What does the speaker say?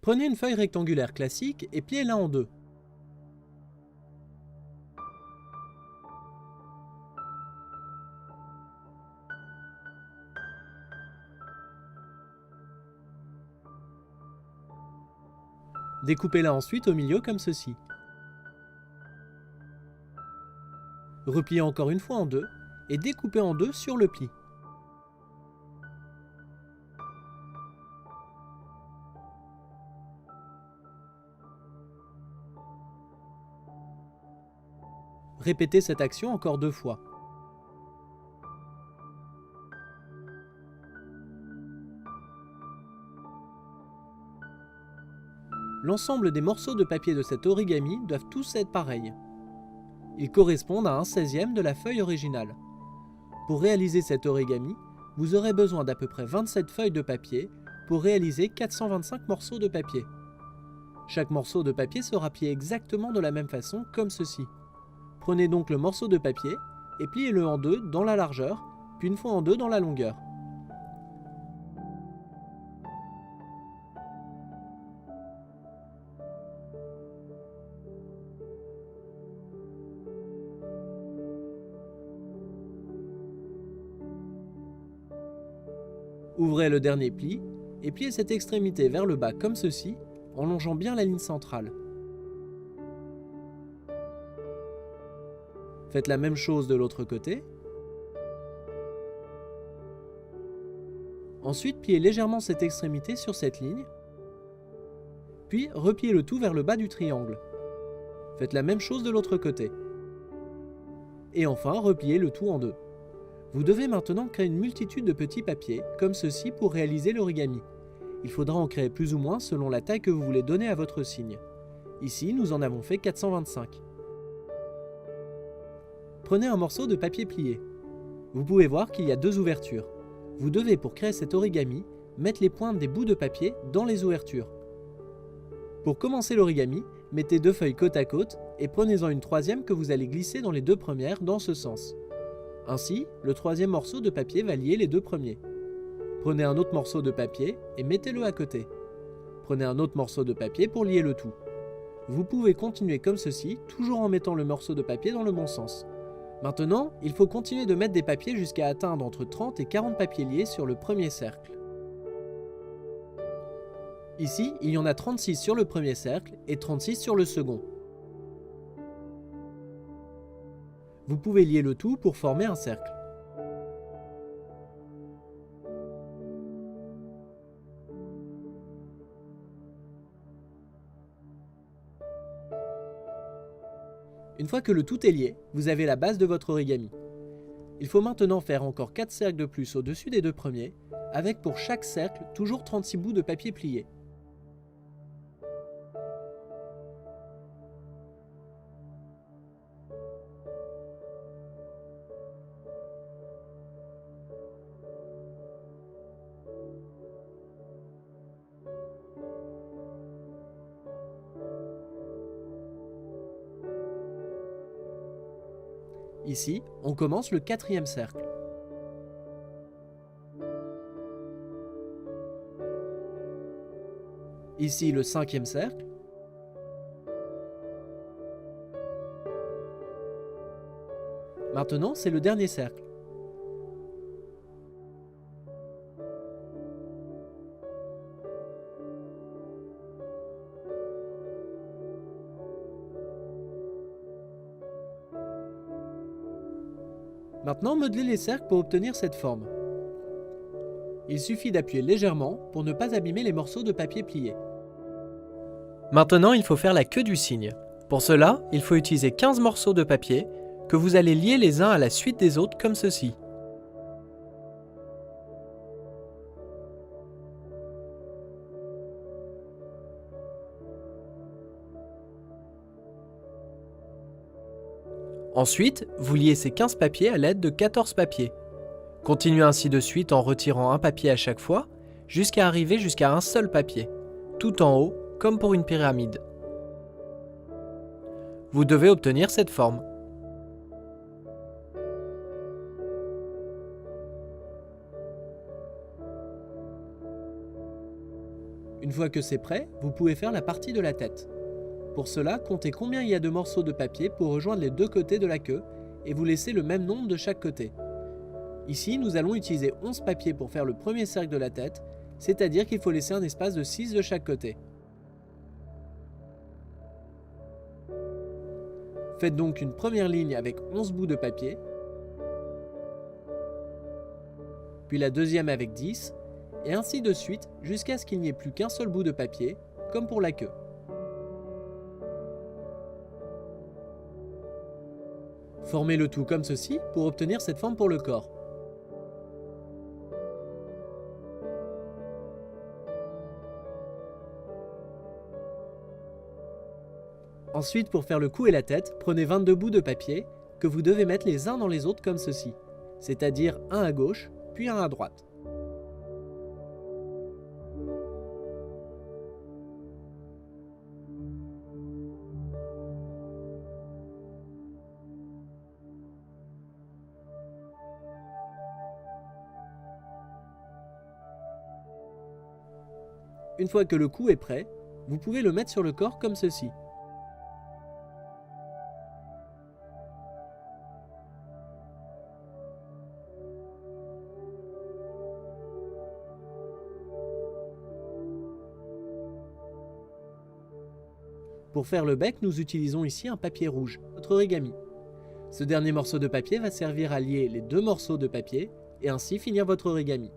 Prenez une feuille rectangulaire classique et pliez-la en deux. Découpez-la ensuite au milieu comme ceci. Repliez encore une fois en deux et découpez en deux sur le pli. Répétez cette action encore 2 fois. L'ensemble des morceaux de papier de cet origami doivent tous être pareils. Ils correspondent à 1/16e de la feuille originale. Pour réaliser cet origami, vous aurez besoin d'à peu près 27 feuilles de papier pour réaliser 425 morceaux de papier. Chaque morceau de papier sera plié exactement de la même façon comme ceci. Prenez donc le morceau de papier et pliez-le en deux dans la largeur, puis une fois en deux dans la longueur. Ouvrez le dernier pli et pliez cette extrémité vers le bas comme ceci, en longeant bien la ligne centrale. Faites la même chose de l'autre côté. Ensuite, pliez légèrement cette extrémité sur cette ligne, puis repliez le tout vers le bas du triangle. Faites la même chose de l'autre côté. Et enfin, repliez le tout en deux. Vous devez maintenant créer une multitude de petits papiers, comme ceci, pour réaliser l'origami. Il faudra en créer plus ou moins selon la taille que vous voulez donner à votre signe. Ici, nous en avons fait 425. Prenez un morceau de papier plié. Vous pouvez voir qu'il y a 2 ouvertures. Vous devez, pour créer cet origami, mettre les pointes des bouts de papier dans les ouvertures. Pour commencer l'origami, mettez 2 feuilles côte à côte et prenez-en une troisième que vous allez glisser dans les 2 premières dans ce sens. Ainsi, le troisième morceau de papier va lier les 2 premiers. Prenez un autre morceau de papier et mettez-le à côté. Prenez un autre morceau de papier pour lier le tout. Vous pouvez continuer comme ceci, toujours en mettant le morceau de papier dans le bon sens. Maintenant, il faut continuer de mettre des papiers jusqu'à atteindre entre 30 et 40 papiers liés sur le premier cercle. Ici, il y en a 36 sur le premier cercle et 36 sur le second. Vous pouvez lier le tout pour former un cercle. Une fois que le tout est lié, vous avez la base de votre origami. Il faut maintenant faire encore 4 cercles de plus au-dessus des 2 premiers, avec pour chaque cercle toujours 36 bouts de papier pliés. Ici, on commence le 4e cercle. Ici, le 5e cercle. Maintenant, c'est le dernier cercle. Maintenant, modelez les cercles pour obtenir cette forme. Il suffit d'appuyer légèrement pour ne pas abîmer les morceaux de papier pliés. Maintenant, il faut faire la queue du cygne. Pour cela, il faut utiliser 15 morceaux de papier que vous allez lier les uns à la suite des autres comme ceci. Ensuite, vous liez ces 15 papiers à l'aide de 14 papiers. Continuez ainsi de suite en retirant un papier à chaque fois, jusqu'à arriver jusqu'à un seul papier, tout en haut, comme pour une pyramide. Vous devez obtenir cette forme. Une fois que c'est prêt, vous pouvez faire la partie de la tête. Pour cela, comptez combien il y a de morceaux de papier pour rejoindre les deux côtés de la queue et vous laissez le même nombre de chaque côté. Ici, nous allons utiliser 11 papiers pour faire le premier cercle de la tête, c'est-à-dire qu'il faut laisser un espace de 6 de chaque côté. Faites donc une première ligne avec 11 bouts de papier, puis la deuxième avec 10, et ainsi de suite jusqu'à ce qu'il n'y ait plus qu'un seul bout de papier, comme pour la queue. Formez le tout comme ceci pour obtenir cette forme pour le corps. Ensuite, pour faire le cou et la tête, prenez 22 bouts de papier que vous devez mettre les uns dans les autres comme ceci, c'est-à-dire un à gauche, puis un à droite. Une fois que le cou est prêt, vous pouvez le mettre sur le corps comme ceci. Pour faire le bec, nous utilisons ici un papier rouge, notre origami. Ce dernier morceau de papier va servir à lier les deux morceaux de papier et ainsi finir votre origami.